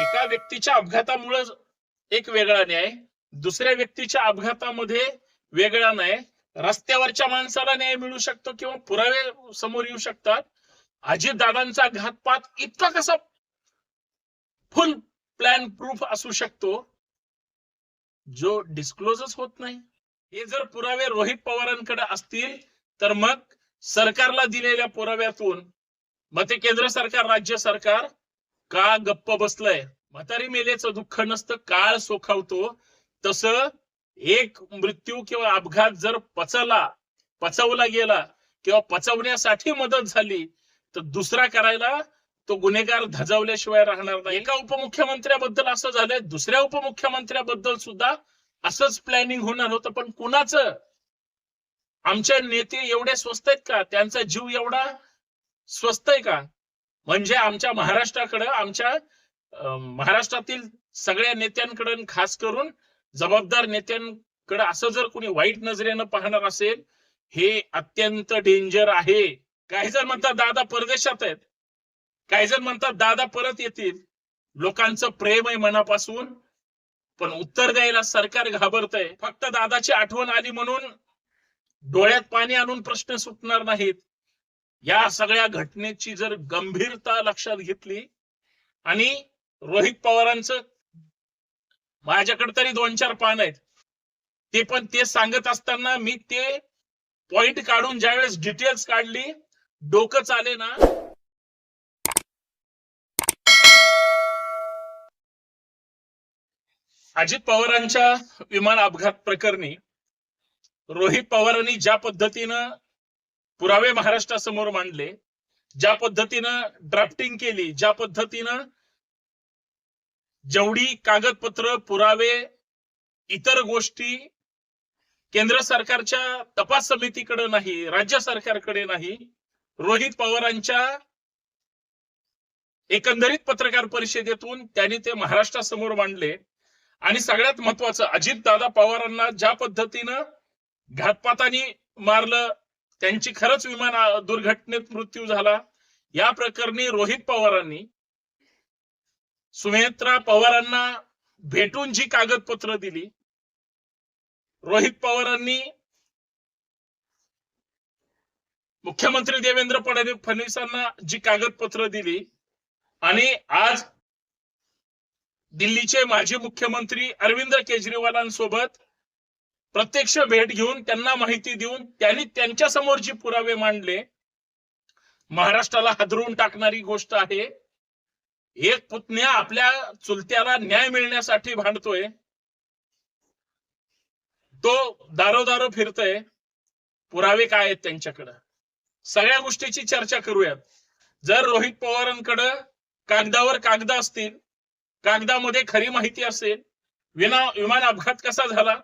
एका व्यक्तीच्या अपघातामुळे एक वेगळा न्याय, दुसऱ्या व्यक्तीच्या अपघातामध्ये वेगळा न्याय. रस्त्यावरच्या माणसाला न्याय मिळू शकतो किंवा पुरावे समोर येऊ शकतात. अजितदादांचा घातपात इतका कसा फुल प्लॅन प्रूफ असू शकतो जो डिस्क्लोजच होत नाही. हे जर पुरावे रोहित पवारांकडे असतील तर मग सरकारला दिलेल्या पुराव्यातून मग ते केंद्र सरकार राज्य सरकार का गप्प बसलंय. म्हातारी मेलेचं दुःख नसतं, काळ सोखावतो. तसं एक मृत्यू किंवा अपघात जर पचवला गेला किंवा पचवण्यासाठी मदत झाली तर दुसरा करायला तो गुन्हेगार धजावल्याशिवाय राहणार नाही. एका उपमुख्यमंत्र्याबद्दल असं झालंय, दुसऱ्या उपमुख्यमंत्र्याबद्दल सुद्धा असंच प्लॅनिंग होणार होतं. पण कुणाचं? आमचे नेते एवढे स्वस्त आहेत का? त्यांचा जीव एवढा स्वस्त आहे का? म्हणजे आमच्या महाराष्ट्राकडे, आमच्या महाराष्ट्रातील सगळ्या नेत्यांकडे, खास करून जबाबदार नेत्यांकडे असं जर कोणी वाईट नजरेनं पाहणार असेल, हे अत्यंत डेंजर आहे. काही जण म्हणतात दादा परदेशात आहेत, काही जण म्हणतात दादा परत येतील. लोकांचं प्रेम आहे मनापासून, पण उत्तर द्यायला सरकार घाबरतंय. फक्त दादाची आठवण आली म्हणून डोळ्यात पाणी आणून प्रश्न सुटणार नाहीत. या सगळ्या घटनेची जर गंभीरता लक्षात घेतली आणि रोहित पवारांचं माझ्याकडे तरी 2-4 पान आहेत, ते पण ते सांगत असताना मी ते पॉइंट काढून ज्यावेळेस डिटेल्स काढली, डोकं चाले ना. अजित पवारांच्या विमान अपघात प्रकरणी रोहित पवारांनी ज्या पद्धतीनं पुरावे महाराष्ट्रासमोर मांडले, ज्या पद्धतीनं ड्राफ्टिंग केली, ज्या पद्धतीनं जेवढी कागदपत्र, पुरावे, इतर गोष्टी केंद्र सरकारच्या तपास समितीकडे नाही, राज्य सरकारकडे नाही, रोहित पवारांच्या एकंदरीत पत्रकार परिषदेतून त्यांनी ते महाराष्ट्रासमोर मांडले. आणि सगळ्यात महत्वाचं, अजितदादा पवारांना ज्या पद्धतीनं घातपाताने मारलं, त्यांची खरंच विमान दुर्घटनेत मृत्यू झाला. या प्रकरणी रोहित पवारांनी सुमित्रा पवारांना भेटून जी कागदपत्र दिली, रोहित पवारांनी मुख्यमंत्री देवेंद्र फडणवीसांना जी कागदपत्र दिली, आणि आज दिल्लीचे माजी मुख्यमंत्री अरविंद केजरीवालांसोबत प्रत्यक्ष भेट घेऊन त्यांना माहिती देऊन त्यांनी त्यांच्या समोर जी पुरावे मांडले, महाराष्ट्राला हादरवून टाकणारी गोष्ट आहे. एक पुतण्या आपल्या चुलत्याला न्याय मिळण्यासाठी भांडतोय, तो दारोदारो फिरतोय. पुरावे काय आहेत त्यांच्याकडे? सगळ्या गोष्टीची चर्चा करूयात. जर रोहित पवारांकडे कागदावर कागद असतील, कागदामध्ये खरी माहिती असेल, विमान अपघात कसा झाला,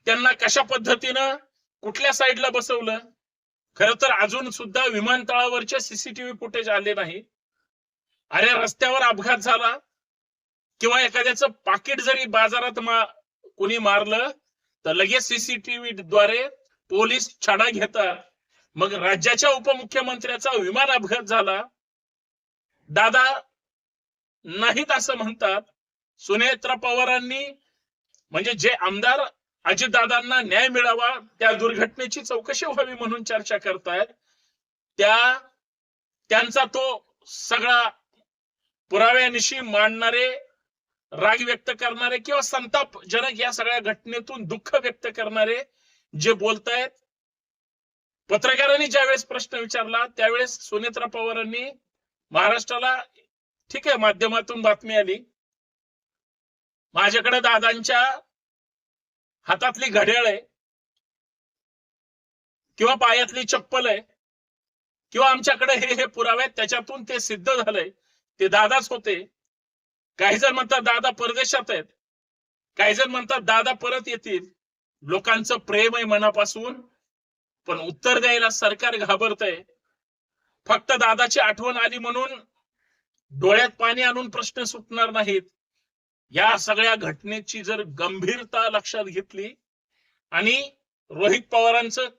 त्यांना कशा पद्धतीनं कुठल्या साईडला बसवलं. खरं तर अजून सुद्धा विमानतळावरचे सीसीटीव्ही फुटेज आले नाही. अरे रस्त्यावर अपघात झाला किंवा एखाद्याचं पाकिट जरी बाजारात कोणी मारलं तर लगेच सीसीटीव्ही द्वारे पोलीस छाडा घेतात. मग राज्याच्या उपमुख्यमंत्र्याचा विमान अपघात झाला, दादा नाहीत असं म्हणतात. सुनेत्रा पवारांनी, म्हणजे जे आमदार अजितदादांना न्याय मिळावा, त्या दुर्घटनेची चौकशी व्हावी म्हणून चर्चा करतायत, त्यांचा तो सगळा पुराव्यानिशी मांडणारे, राग व्यक्त करणारे किंवा संतापजनक या सगळ्या घटनेतून दुःख व्यक्त करणारे जे बोलतायत. पत्रकारांनी ज्यावेळेस प्रश्न विचारला त्यावेळेस सुनेत्रा पवारांनी महाराष्ट्राला, ठीक आहे माध्यमातून बातमी आली, माझ्याकडे दादांच्या हातातली घड्याळ आहे किंवा पायातली चप्पल आहे किंवा आमच्याकडे हे पुरावे आहेत, त्याच्यातून ते सिद्ध झालंय ते दादाच होते. काही जण म्हणतात दादा परदेशात आहेत, काही जण म्हणतात दादा परत येतील. लोकांचं प्रेम आहे मनापासून, पण उत्तर द्यायला सरकार घाबरतंय. फक्त दादाची आठवण आली म्हणून डोळ्यात पाणी आणून प्रश्न सुटणार नाहीत. या सगळ्या घटनेची जर गंभीरता लक्षात घेतली आणि रोहित पवारांचं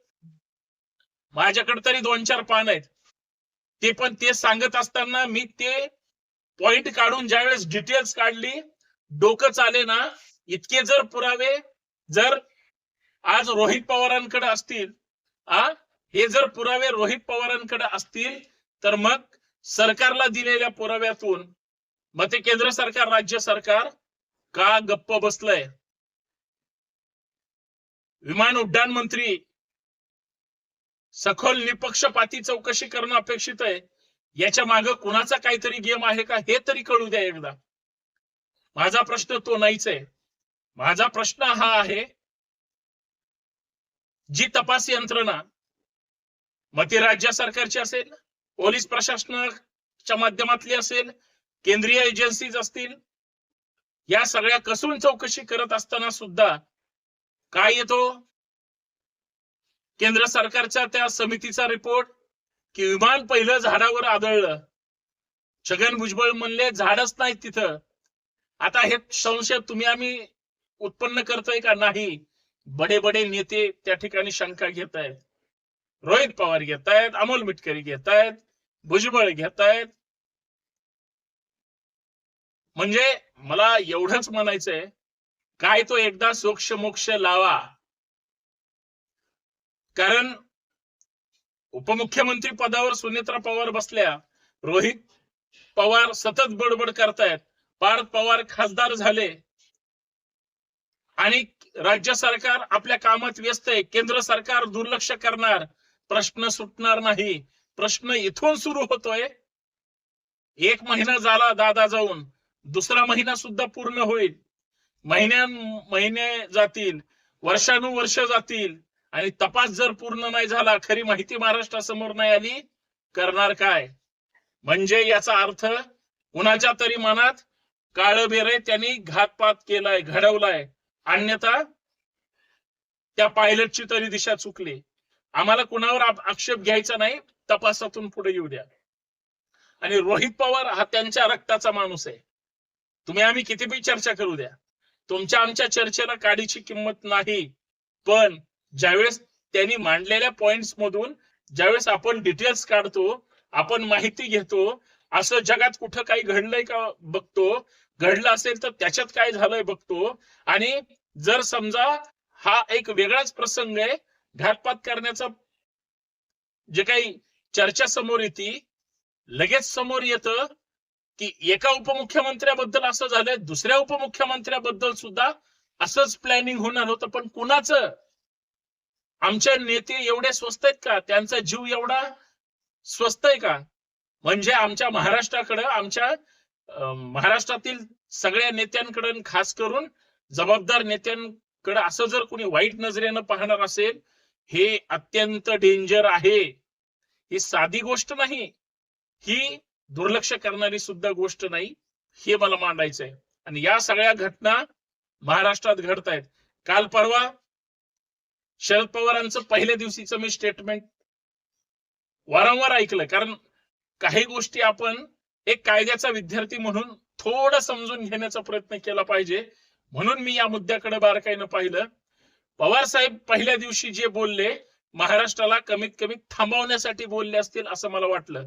माझ्याकडे तरी 2-4 पान आहेत, ते पण ते सांगत असताना मी ते पॉइंट काढून ज्यावेळेस डिटेल्स काढली, डोकं चाले ना. इतके जर पुरावे जर आज रोहित पवारांकडे असतील, हे जर पुरावे रोहित पवारांकडे असतील, तर मग सरकारला दिलेल्या पुराव्यातून मग ते केंद्र सरकार राज्य सरकार का गप्प बसलंय? विमान उड्डाण मंत्री सखोल निपक्षपाती चौकशी करणं अपेक्षित आहे. याच्या मागे कुणाचा काहीतरी गेम आहे का हे तरी कळू द्या एकदा. माझा प्रश्न तो नाहीच आहे. माझा प्रश्न हा आहे, जी तपास यंत्रणा मग ती राज्य सरकारची असेल, पोलीस प्रशासनाच्या माध्यमातली असेल, केंद्रीय एजन्सीज असतील, या सगळ्या कसून चौकशी करत असताना सुद्धा काय येतो केंद्र सरकारच्या त्या समितीचा रिपोर्ट की विमान पहिलं झाडावर आदळलं. छगन भुजबळ म्हणले झाडच नाही तिथं. आता हे संशय तुम्ही आम्ही उत्पन्न करतोय का? नाही. बडे बडे नेते त्या ठिकाणी शंका घेत आहेत. रोहित पवार घेत आहेत, अमोल मिटकरी घेत आहेत, भुजबळ घेत आहेत. म्हणजे मला एवढंच म्हणायचंय, काय तो एकदा सोक्ष मोक्ष लावा. कारण उपमुख्यमंत्री पदावर सुनेत्रा पवार बसल्या, रोहित पवार सतत बडबड करतायत, पार्थ पवार खासदार झाले आणि राज्य सरकार आपल्या कामात व्यस्त आहे. केंद्र सरकार दुर्लक्ष करणार, प्रश्न सुटणार नाही. प्रश्न इथून सुरू होतोय. 1 महिना झाला दादा जाऊन, दुसरा महिना सुद्धा पूर्ण होईल. महिने जातील, वर्षानुवर्ष जातील आणि तपास जर पूर्ण नाही झाला, खरी माहिती महाराष्ट्रासमोर नाही आली, करणार काय? म्हणजे याचा अर्थ कुणाच्या तरी मनात काळबेरे त्यांनी घातपात केलाय, घडवलाय. अन्यथा त्या पायलटची तरी दिशा चुकली. आम्हाला कुणावर आक्षेप घ्यायचा नाही, तपासातून पुढे येऊ द्या. आणि रोहित पवार हा त्यांच्या रक्ताचा माणूस आहे. तुम्ही आम्ही किती बी चर्चा करू द्या, तुमच्या आमच्या चर्चेला काडीची किंमत नाही. पण ज्यावेळेस त्यांनी मांडलेल्या पॉइंट्स मधून ज्यावेळेस आपण डिटेल्स काढतो, आपण माहिती घेतो, असं जगात कुठं काही घडलंय का बघतो, घडलं असेल तर त्याच्यात काय झालंय बघतो. आणि जर समजा हा एक वेगळाच प्रसंग आहे, घातपात करण्याचा जे काही चर्चा समोर येते, लगेच समोर येतं की एका उपमुख्यमंत्र्याबद्दल असं झालंय, दुसऱ्या उपमुख्यमंत्र्याबद्दल सुद्धा असंच प्लॅनिंग होणार होतं. पण कुणाचं? आमचे नेते एवढे स्वस्त आहेत का? त्यांचा जीव एवढा स्वस्त आहे का? म्हणजे आमच्या महाराष्ट्राकडे, आमच्या महाराष्ट्रातील सगळ्या नेत्यांकडे, खास करून जबाबदार नेत्यांकडे असं जर कोणी वाईट नजरेनं पाहणार असेल, हे अत्यंत डेंजर आहे. ही साधी गोष्ट नाही, ही दुर्लक्ष करणारी सुद्धा गोष्ट नाही. हे मला मांडायचंय. आणि या सगळ्या घटना महाराष्ट्रात घडत आहेत. काल परवा शरद पवारांचं पहिल्या दिवशीचं मी स्टेटमेंट वारंवार ऐकलं. कारण काही गोष्टी आपण एक कायद्याचा विद्यार्थी म्हणून थोडं समजून घेण्याचा प्रयत्न केला पाहिजे, म्हणून मी या मुद्द्याकडे बारकाईनं पाहिलं. पवार साहेब पहिल्या दिवशी जे बोलले, महाराष्ट्राला कमीत कमी थांबवण्यासाठी बोलले असतील असं मला वाटलं.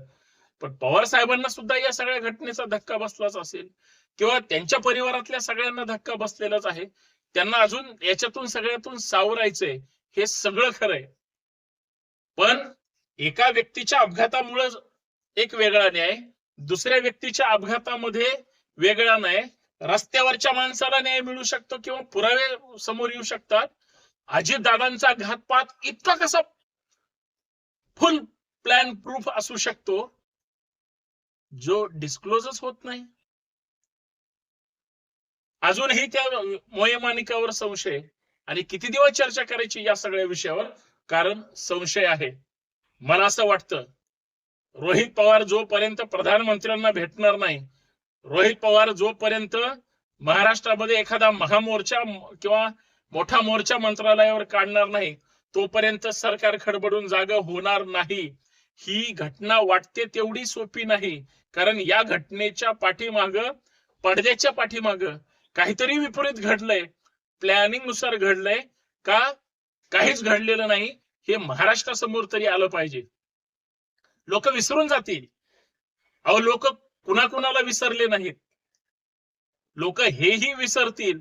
पण पवार साहेबांना सुद्धा या सगळ्या घटनेचा धक्का बसलाच असेल, किंवा त्यांच्या परिवारातल्या सगळ्यांना धक्का बसलेलाच आहे. त्यांना अजून याच्यातून सगळ्यातून सावरायचंय, हे सगळं खरंय. पण एका व्यक्तीच्या अपघातामुळे एक वेगळा न्याय, दुसऱ्या व्यक्तीच्या अपघातामध्ये वेगळा न्याय. रस्त्यावरच्या माणसाला न्याय मिळू शकतो किंवा पुरावे समोर येऊ शकतात. अजितदादांचा घातपात इतका कसा फुल प्लॅन प्रूफ असू शकतो, जो डिस्क्लोजच होत नाही. अजूनही त्या मोयमानिकावर संशय. आणि किती दिवस चर्चा करायची या सगळ्या विषयावर? कारण संशय आहे. मला असं वाटतं, रोहित पवार जोपर्यंत प्रधानमंत्र्यांना भेटणार नाही, रोहित पवार जोपर्यंत महाराष्ट्रामध्ये एखादा महामोर्चा किंवा मोठा मोर्चा मंत्रालयावर काढणार नाही, तोपर्यंत सरकार खडबडून जागा होणार नाही. ही घटना वाटते तेवढी सोपी नाही. कारण या घटनेच्या पाठीमाग, पडद्याच्या पाठीमाग काहीतरी विपरीत घडलंय, प्लॅनिंग नुसार घडलंय का काहीच घडलेलं नाही, हे महाराष्ट्रासमोर तरी आलं पाहिजे. लोक विसरून जातील. अहो, लोक कुणाकुणाला विसरले नाहीत. लोक हेही विसरतील,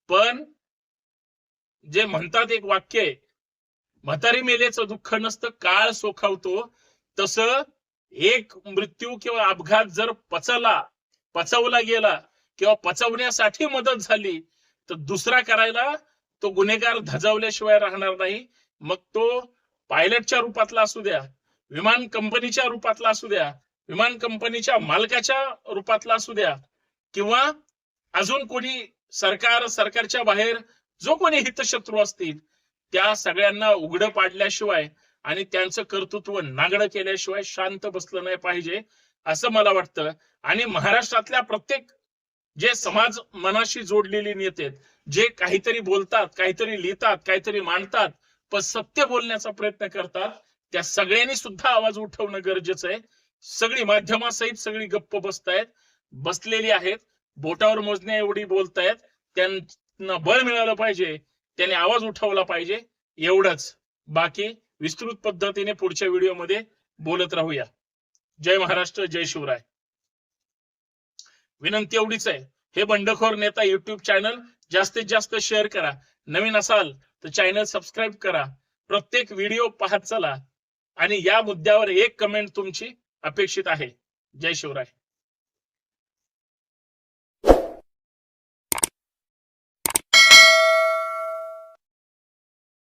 पण जे म्हणतात एक वाक्य आहे, म्हातारी मेलेचं दुःख नसतं काळ सोखावतो, तसं एक मृत्यू किंवा अपघात जर पचवला गेला किंवा पचवण्यासाठी मदत झाली तर दुसरा करायला तो गुन्हेगार धजावल्याशिवाय राहणार नाही. मग तो पायलटच्या रूपातला असू द्या, विमान कंपनीच्या रूपातला असू द्या, विमान कंपनीच्या मालकाच्या रूपातला असू द्या, किंवा अजून कोणी सरकारच्या बाहेर जो कोणी हितशत्रू असतील त्या सगळ्यांना उघडं पाडल्याशिवाय आणि त्यांचं कर्तृत्व नागडं केल्याशिवाय शांत बसलं नाही पाहिजे असं मला वाटतं. आणि महाराष्ट्रातल्या प्रत्येक जे समाज मनाशी जोडलेली नेते, जे काहीतरी बोलतात, काहीतरी लिहितात, काहीतरी मांडतात, पण सत्य बोलण्याचा प्रयत्न करतात, त्या सगळ्यांनी सुद्धा आवाज उठवणं गरजेचं आहे. सगळी माध्यमासहित सगळी गप्प बसलेली आहेत, बोटावर मोजण्या एवढी बोलतायत. त्यांना बळ मिळालं पाहिजे, त्याने आवाज उठवला पाहिजे, एवढंच. बाकी विस्तृत पद्धतीने पुढच्या व्हिडिओमध्ये बोलत राहूया. जय महाराष्ट्र, जय शिवराय. विनंती एवढीच आहे, हे बंडखोर नेता युट्यूब चॅनल जास्तीत जास्त शेअर करा. नवीन असाल तर चॅनल सबस्क्राईब करा. प्रत्येक व्हिडिओ पाहत चला आणि या मुद्द्यावर एक कमेंट तुमची अपेक्षित आहे. जय शिवराय.